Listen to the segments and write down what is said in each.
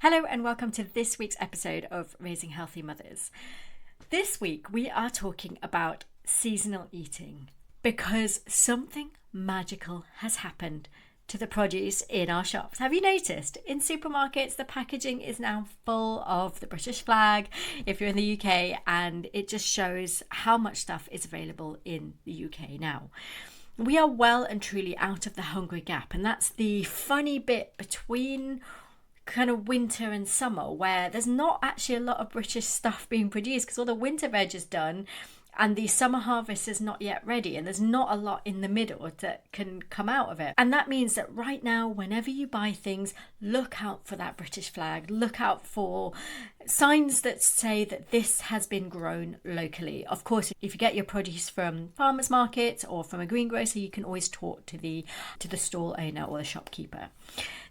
Hello and welcome to this week's episode of Raising Healthy Mothers. This week we are talking about seasonal eating because something magical has happened to the produce in our shops. Have you noticed? In supermarkets, the packaging is now full of the British flag if you're in the UK, and it just shows how much stuff is available in the UK now. We are well and truly out of the hungry gap, and that's the funny bit between kind of winter and summer where there's not actually a lot of British stuff being produced because all the winter veg is done and the summer harvest is not yet ready, and there's not a lot in the middle that can come out of it. And that means that right now, whenever you buy things, look out for that British flag, look out for signs that say that this has been grown locally. Of course, if you get your produce from farmers markets or from a greengrocer, you can always talk to the stall owner or the shopkeeper.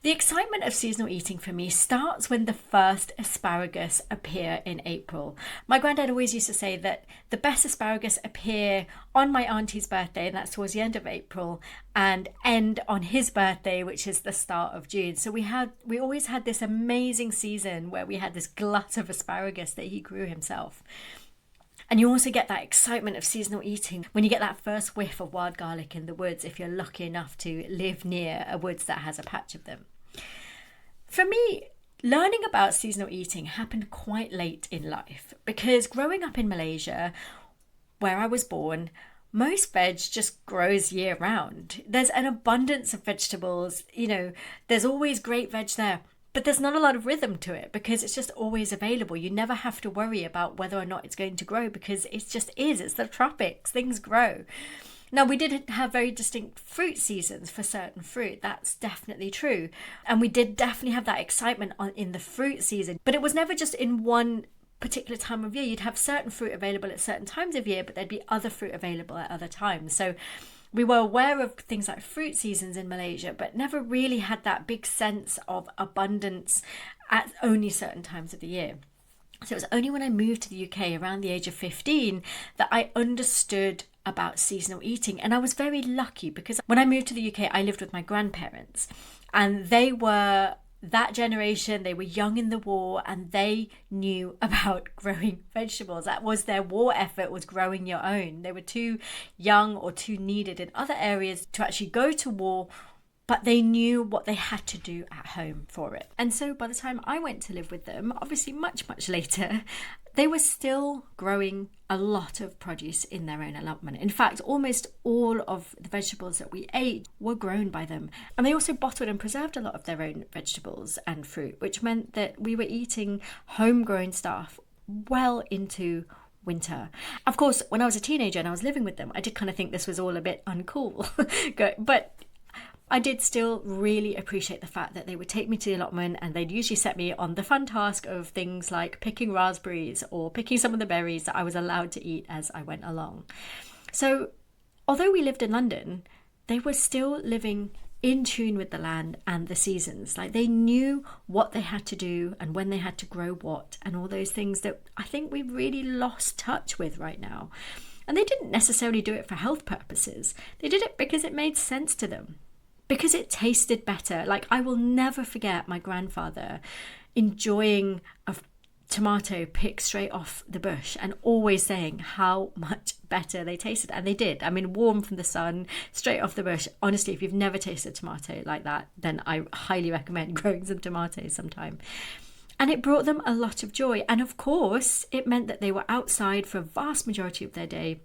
The excitement of seasonal eating for me starts when the first asparagus appear in April. My granddad always used to say that the best asparagus appear on my auntie's birthday, and that's towards the end of April, and end on his birthday, which is the start of June. So we always had this amazing season where we had this glut of asparagus that he grew himself. And you also get that excitement of seasonal eating when you get that first whiff of wild garlic in the woods, if you're lucky enough to live near a woods that has a patch of them. For me, learning about seasonal eating happened quite late in life because growing up in Malaysia, where I was born, most veg just grows year round. There's an abundance of vegetables, there's always great veg there. But there's not a lot of rhythm to it because it's just always available. You never have to worry about whether or not it's going to grow because it just is. It's the tropics. Things grow. Now, we did have very distinct fruit seasons for certain fruit. That's definitely true. And we did definitely have that excitement in the fruit season. But it was never just in one particular time of year. You'd have certain fruit available at certain times of year, but there'd be other fruit available at other times. So we were aware of things like fruit seasons in Malaysia, but never really had that big sense of abundance at only certain times of the year. So it was only when I moved to the UK around the age of 15 that I understood about seasonal eating. And I was very lucky because when I moved to the UK, I lived with my grandparents, and they were that generation. They were young in the war and they knew about growing vegetables. That was their war effort, was growing your own. They were too young or too needed in other areas to actually go to war, but they knew what they had to do at home for it. And so by the time I went to live with them, obviously much, much later, they were still growing a lot of produce in their own allotment. In fact, almost all of the vegetables that we ate were grown by them. And they also bottled and preserved a lot of their own vegetables and fruit, which meant that we were eating homegrown stuff well into winter. Of course, when I was a teenager and I was living with them, I did kind of think this was all a bit uncool. But I did still really appreciate the fact that they would take me to the allotment and they'd usually set me on the fun task of things like picking raspberries or picking some of the berries that I was allowed to eat as I went along. So although we lived in London, they were still living in tune with the land and the seasons. Like, they knew what they had to do and when they had to grow what and all those things that I think we've really lost touch with right now. And they didn't necessarily do it for health purposes. They did it because it made sense to them, because it tasted better. Like, I will never forget my grandfather enjoying a tomato picked straight off the bush and always saying how much better they tasted. And they did. I mean, warm from the sun, straight off the bush. Honestly, if you've never tasted a tomato like that, then I highly recommend growing some tomatoes sometime. And it brought them a lot of joy. And of course, it meant that they were outside for a vast majority of their day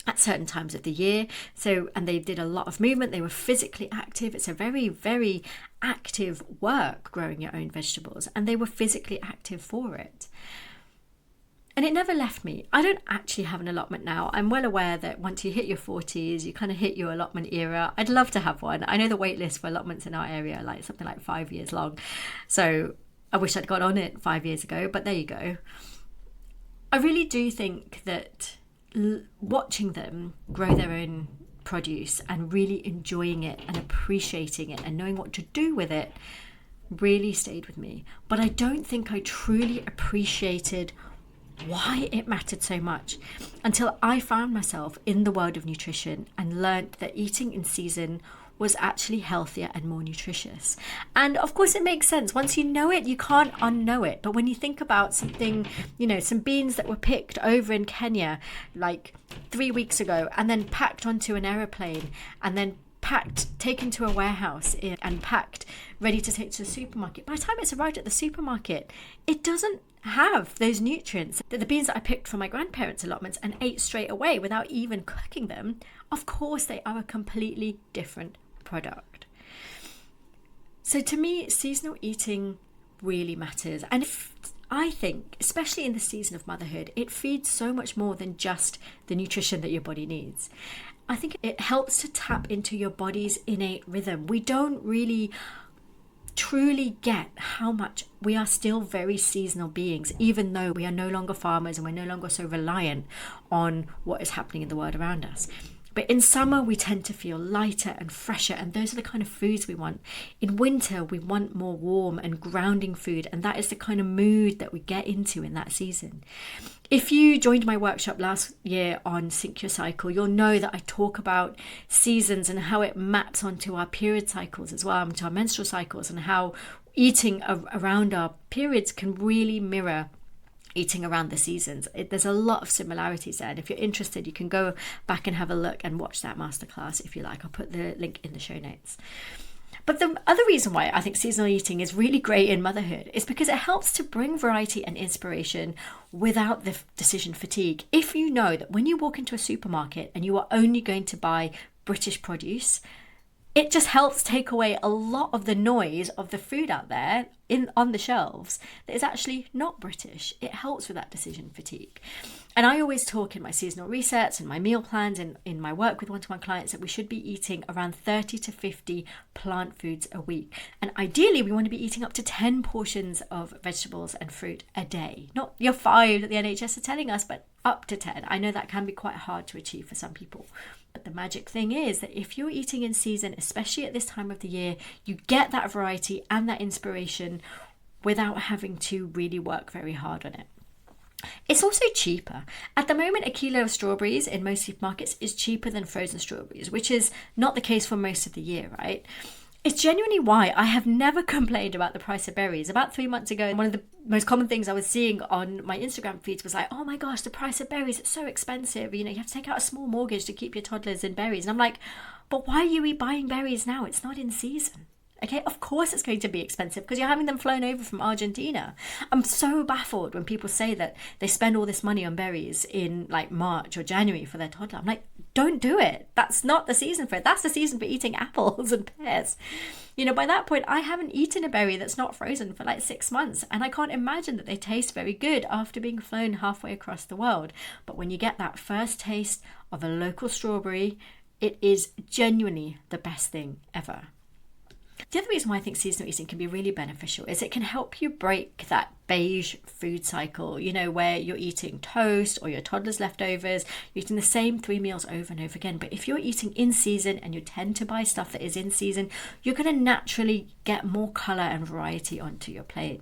at certain times of the year. And they did a lot of movement. They were physically active. It's a very, very active work growing your own vegetables, and they were physically active for it. And it never left me. I don't actually have an allotment now. I'm well aware that once you hit your 40s, you kind of hit your allotment era. I'd love to have one. I know the wait list for allotments in our area are like something like 5 years long. So I wish I'd got on it 5 years ago, but there you go. I really do think that watching them grow their own produce and really enjoying it and appreciating it and knowing what to do with it really stayed with me. But I don't think I truly appreciated why it mattered so much until I found myself in the world of nutrition and learnt that eating in season was actually healthier and more nutritious. And of course it makes sense. Once you know it, you can't unknow it. But when you think about something, some beans that were picked over in Kenya like 3 weeks ago and then packed onto an aeroplane and then taken to a warehouse and packed, ready to take to the supermarket. By the time it's arrived at the supermarket, it doesn't have those nutrients. The beans that I picked from my grandparents' allotments and ate straight away without even cooking them, of course they are a completely different product. So to me, seasonal eating really matters. And I think, especially in the season of motherhood, it feeds so much more than just the nutrition that your body needs. I think it helps to tap into your body's innate rhythm. We don't really truly get how much we are still very seasonal beings, even though we are no longer farmers and we're no longer so reliant on what is happening in the world around us. But in summer, we tend to feel lighter and fresher, and those are the kind of foods we want. In winter, we want more warm and grounding food, and that is the kind of mood that we get into in that season. If you joined my workshop last year on Sync Your Cycle, you'll know that I talk about seasons and how it maps onto our period cycles as well, to our menstrual cycles, and how eating around our periods can really mirror eating around the seasons. There's a lot of similarities there, and if you're interested, you can go back and have a look and watch that masterclass if you like. I'll put the link in the show notes. But the other reason why I think seasonal eating is really great in motherhood is because it helps to bring variety and inspiration without the decision fatigue. If you know that when you walk into a supermarket and you are only going to buy British produce, it just helps take away a lot of the noise of the food out there on the shelves that is actually not British. It helps with that decision fatigue. And I always talk in my seasonal resets and my meal plans and in my work with one-to-one clients that we should be eating around 30 to 50 plant foods a week. And ideally, we want to be eating up to 10 portions of vegetables and fruit a day. Not your 5 that the NHS are telling us, but up to 10. I know that can be quite hard to achieve for some people. But the magic thing is that if you're eating in season, especially at this time of the year, you get that variety and that inspiration without having to really work very hard on it. It's also cheaper. At the moment, a kilo of strawberries in most supermarkets is cheaper than frozen strawberries, which is not the case for most of the year, right? It's genuinely why I have never complained about the price of berries. About 3 months ago, one of the most common things I was seeing on my Instagram feeds was like, oh my gosh, the price of berries, it's so expensive. You have to take out a small mortgage to keep your toddlers in berries. And I'm like, but why are you buying berries now? It's not in season. Okay, of course it's going to be expensive because you're having them flown over from Argentina. I'm so baffled when people say that they spend all this money on berries in like March or January for their toddler. I'm like, don't do it. That's not the season for it. That's the season for eating apples and pears. By that point, I haven't eaten a berry that's not frozen for like 6 months. And I can't imagine that they taste very good after being flown halfway across the world. But when you get that first taste of a local strawberry, it is genuinely the best thing ever. The other reason why I think seasonal eating can be really beneficial is it can help you break that beige food cycle, where you're eating toast or your toddler's leftovers, you're eating the same 3 meals over and over again. But if you're eating in season and you tend to buy stuff that is in season, you're going to naturally get more colour and variety onto your plate.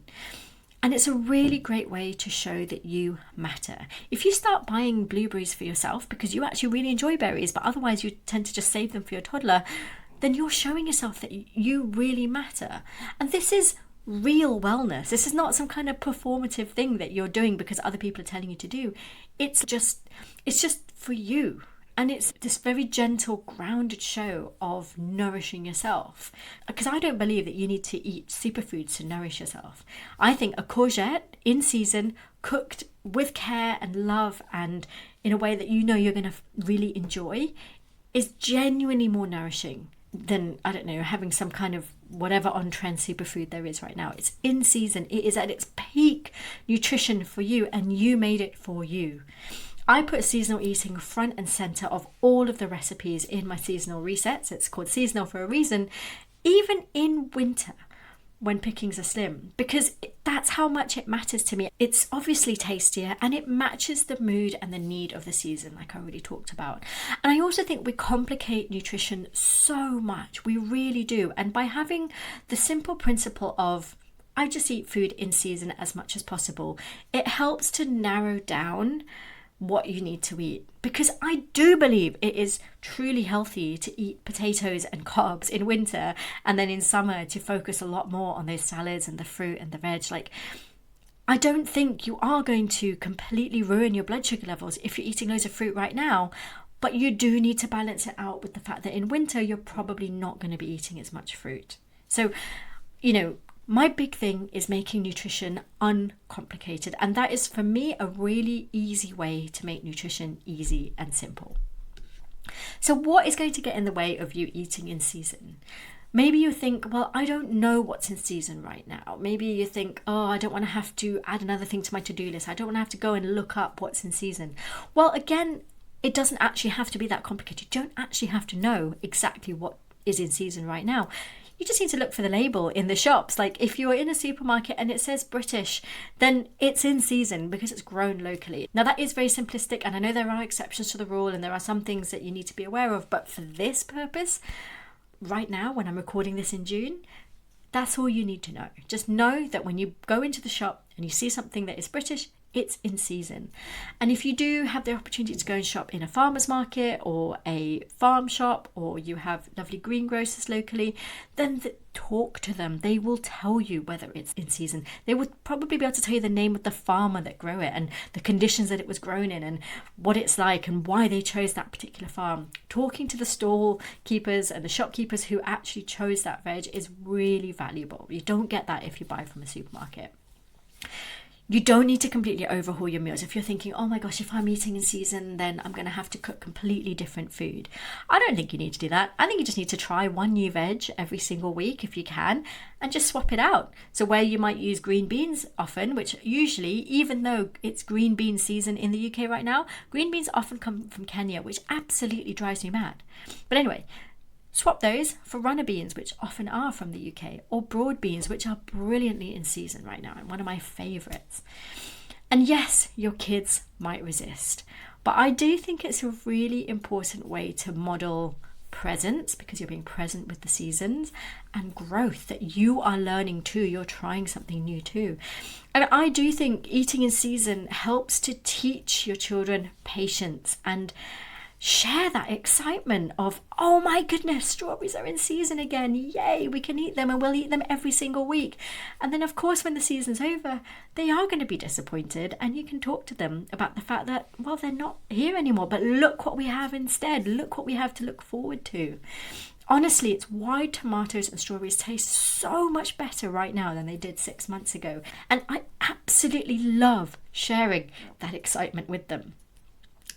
And it's a really great way to show that you matter. If you start buying blueberries for yourself because you actually really enjoy berries, but otherwise you tend to just save them for your toddler, then you're showing yourself that you really matter. And this is real wellness. This is not some kind of performative thing that you're doing because other people are telling you to do. It's just for you. And it's this very gentle, grounded show of nourishing yourself. Because I don't believe that you need to eat superfoods to nourish yourself. I think a courgette in season, cooked with care and love and in a way that you're going to really enjoy, is genuinely more nourishing than, having some kind of whatever on-trend superfood there is right now. It's in season. It is at its peak nutrition for you, and you made it for you. I put seasonal eating front and center of all of the recipes in my seasonal resets. It's called seasonal for a reason, even in winter when pickings are slim, because that's how much it matters to me. It's obviously tastier and it matches the mood and the need of the season, like I already talked about. And I also think we complicate nutrition so much. We really do. And by having the simple principle of I just eat food in season as much as possible, it helps to narrow down what you need to eat, because I do believe it is truly healthy to eat potatoes and carbs in winter, and then in summer to focus a lot more on those salads and the fruit and the veg. Like, I don't think you are going to completely ruin your blood sugar levels if you're eating loads of fruit right now, but you do need to balance it out with the fact that in winter you're probably not going to be eating as much fruit. So, my big thing is making nutrition uncomplicated. And that is, for me, a really easy way to make nutrition easy and simple. So what is going to get in the way of you eating in season? Maybe you think, well, I don't know what's in season right now. Maybe you think, oh, I don't want to have to add another thing to my to-do list. I don't want to have to go and look up what's in season. Well, again, it doesn't actually have to be that complicated. You don't actually have to know exactly what is in season right now. You just need to look for the label in the shops. Like, if you're in a supermarket and it says British, then it's in season because it's grown locally. Now, that is very simplistic, and I know there are exceptions to the rule and there are some things that you need to be aware of, but for this purpose, right now, when I'm recording this in June, that's all you need to know. Just know that when you go into the shop and you see something that is British, it's in season. And if you do have the opportunity to go and shop in a farmer's market or a farm shop, or you have lovely greengrocers locally, then talk to them. They will tell you whether it's in season. They would probably be able to tell you the name of the farmer that grew it and the conditions that it was grown in and what it's like and why they chose that particular farm. Talking to the stall keepers and the shopkeepers who actually chose that veg is really valuable. You don't get that if you buy from a supermarket. You don't need to completely overhaul your meals. If you're thinking, oh my gosh, if I'm eating in season, then I'm going to have to cook completely different food. I don't think you need to do that. I think you just need to try one new veg every single week if you can, and just swap it out. So where you might use green beans often, which usually, even though it's green bean season in the UK right now, green beans often come from Kenya, which absolutely drives me mad. But anyway, swap those for runner beans, which often are from the UK, or broad beans, which are brilliantly in season right now and one of my favourites. And yes, your kids might resist, but I do think it's a really important way to model presence, because you're being present with the seasons, and growth, that you are learning too, you're trying something new too. And I do think eating in season helps to teach your children patience and share that excitement of, oh my goodness, strawberries are in season again, yay, we can eat them, and we'll eat them every single week. And then of course when the season's over, they are going to be disappointed, and you can talk to them about the fact that, well, they're not here anymore, but look what we have instead, look what we have to look forward to. Honestly, it's why tomatoes and strawberries taste so much better right now than they did 6 months ago. And I absolutely love sharing that excitement with them.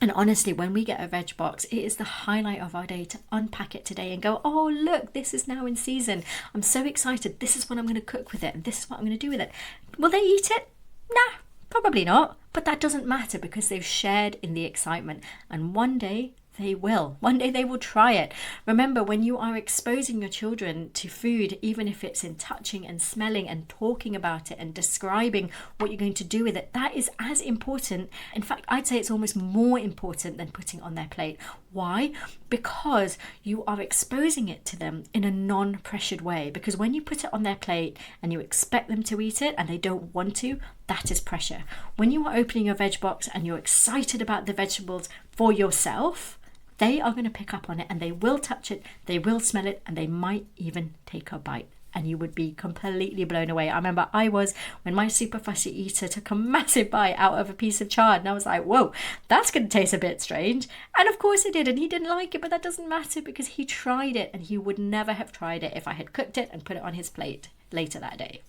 And honestly, when we get a veg box, it is the highlight of our day to unpack it today and go, oh, look, this is now in season. I'm so excited. This is what I'm going to cook with it. And this is what I'm going to do with it. Will they eat it? Nah, probably not. But that doesn't matter, because they've shared in the excitement. And one day they will. One day they will try it. Remember, when you are exposing your children to food, even if it's in touching and smelling and talking about it and describing what you're going to do with it, that is as important. In fact, I'd say it's almost more important than putting it on their plate. Why? Because you are exposing it to them in a non-pressured way. Because when you put it on their plate and you expect them to eat it and they don't want to, that is pressure. When you are opening your veg box and you're excited about the vegetables for yourself, they are going to pick up on it and they will touch it, they will smell it, and they might even take a bite. And you would be completely blown away. I remember I was, when my super fussy eater took a massive bite out of a piece of chard, and I was like, whoa, that's going to taste a bit strange. And of course it did, and he didn't like it, but that doesn't matter, because he tried it, and he would never have tried it if I had cooked it and put it on his plate later that day.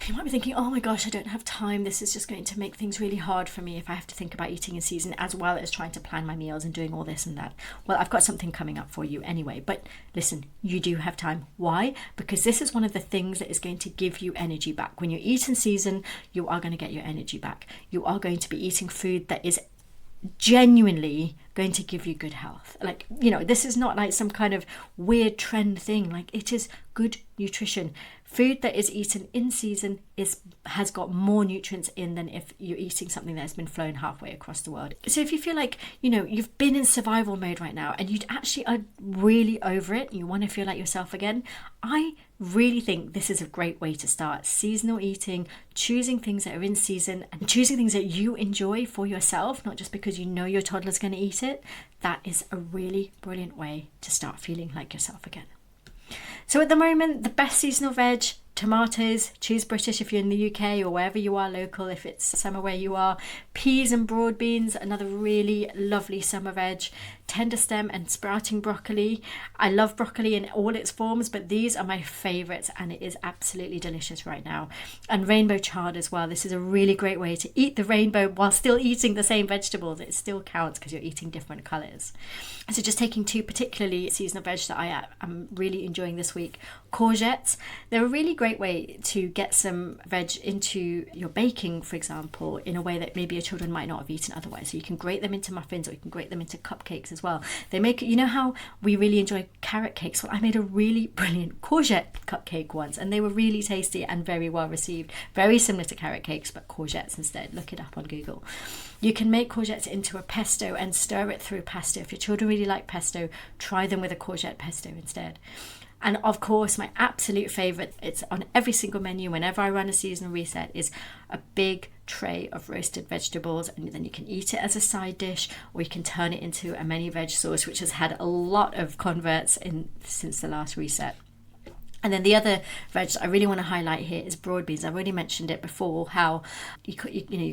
You might be thinking, oh my gosh, I don't have time. This is just going to make things really hard for me if I have to think about eating in season, as well as trying to plan my meals and doing all this and that. Well, I've got something coming up for you anyway. But listen, you do have time. Why? Because this is one of the things that is going to give you energy back. When you eat in season, you are going to get your energy back. You are going to be eating food that is genuinely going to give you good health. Like, this is not like some kind of weird trend thing. Like, it is good nutrition. Food that is eaten in season has got more nutrients in than if you're eating something that's been flown halfway across the world. So if you feel like, you've been in survival mode right now and you actually are really over it, you want to feel like yourself again, I really think this is a great way to start. Seasonal eating, choosing things that are in season and choosing things that you enjoy for yourself, not just because you know your toddler's going to eat it. That is a really brilliant way to start feeling like yourself again. So at the moment, the best seasonal veg, tomatoes, choose British if you're in the UK or wherever you are local, if it's summer where you are. Peas and broad beans, another really lovely summer veg. Tender stem and sprouting broccoli. I love broccoli in all its forms, but these are my favourites and it is absolutely delicious right now. And rainbow chard as well. This is a really great way to eat the rainbow while still eating the same vegetables. It still counts because you're eating different colours. So just taking two particularly seasonal veg that I am really enjoying this week. Courgettes. They're a really great way to get some veg into your baking, for example, in a way that maybe your children might not have eaten otherwise. So you can grate them into muffins or you can grate them into cupcakes as well. They make, how we really enjoy carrot cakes? Well, I made a really brilliant courgette cupcake once and they were really tasty and very well received. Very similar to carrot cakes, but courgettes instead. Look it up on Google. You can make courgettes into a pesto and stir it through pesto. If your children really like pesto, try them with a courgette pesto instead. And of course, my absolute favourite, it's on every single menu whenever I run a seasonal reset, is a big tray of roasted vegetables, and then you can eat it as a side dish or you can turn it into a many veg sauce, which has had a lot of converts since the last reset. And then the other veg I really want to highlight here is broad beans. I've already mentioned it before, how you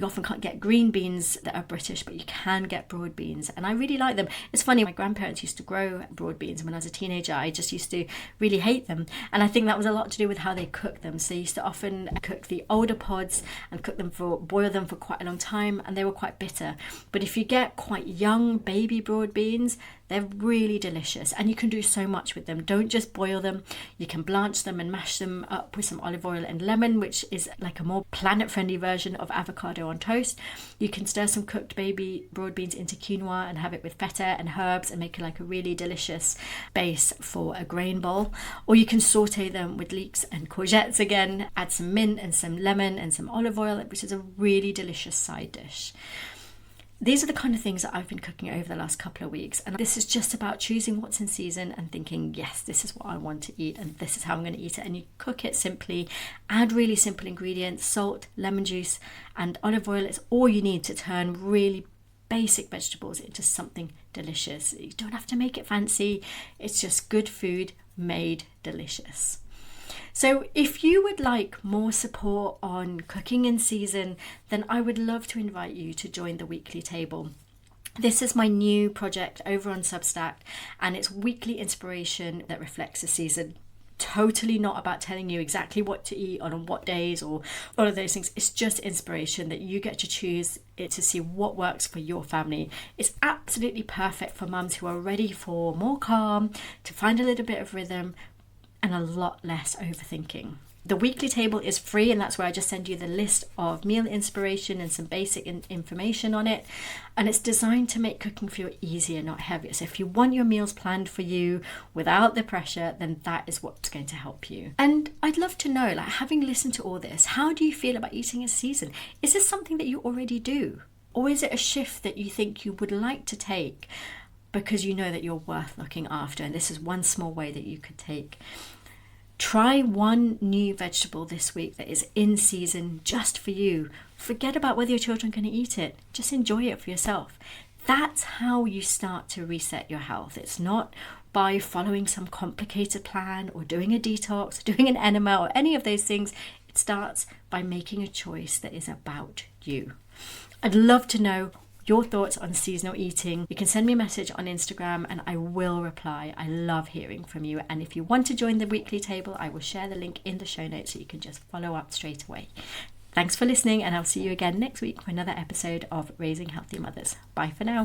often can't get green beans that are British, but you can get broad beans. And I really like them. It's funny, my grandparents used to grow broad beans. When I was a teenager, I just used to really hate them. And I think that was a lot to do with how they cooked them. So they used to often cook the older pods and boil them for quite a long time, and they were quite bitter. But if you get quite young baby broad beans, they're really delicious and you can do so much with them. Don't just boil them. You can blanch them and mash them up with some olive oil and lemon, which is like a more planet-friendly version of avocado on toast. You can stir some cooked baby broad beans into quinoa and have it with feta and herbs and make it like a really delicious base for a grain bowl. Or you can saute them with leeks and courgettes again, add some mint and some lemon and some olive oil, which is a really delicious side dish. These are the kind of things that I've been cooking over the last couple of weeks, and this is just about choosing what's in season and thinking, yes, this is what I want to eat and this is how I'm going to eat it. And you cook it simply, add really simple ingredients, salt, lemon juice and olive oil. It's all you need to turn really basic vegetables into something delicious. You don't have to make it fancy. It's just good food made delicious. So if you would like more support on cooking in season, then I would love to invite you to join the weekly table. This is my new project over on Substack, and it's weekly inspiration that reflects the season. Totally not about telling you exactly what to eat on what days or all of those things. It's just inspiration that you get to choose it to see what works for your family. It's absolutely perfect for mums who are ready for more calm, to find a little bit of rhythm, and a lot less overthinking. The weekly table is free, and that's where I just send you the list of meal inspiration and some basic information on it. And it's designed to make cooking feel easier, not heavier. So if you want your meals planned for you without the pressure, then that is what's going to help you. And I'd love to know, having listened to all this, how do you feel about eating in season? Is this something that you already do? Or is it a shift that you think you would like to take because you know that you're worth looking after? And this is one small way that you could take. Try one new vegetable this week that is in season just for you. Forget about whether your children can eat it. Just enjoy it for yourself. That's how you start to reset your health. It's not by following some complicated plan or doing a detox, or doing an enema or any of those things. It starts by making a choice that is about you. I'd love to know your thoughts on seasonal eating. You can send me a message on Instagram and I will reply. I love hearing from you. And if you want to join the weekly table, I will share the link in the show notes so you can just follow up straight away. Thanks for listening, and I'll see you again next week for another episode of Raising Healthy Mothers. Bye for now.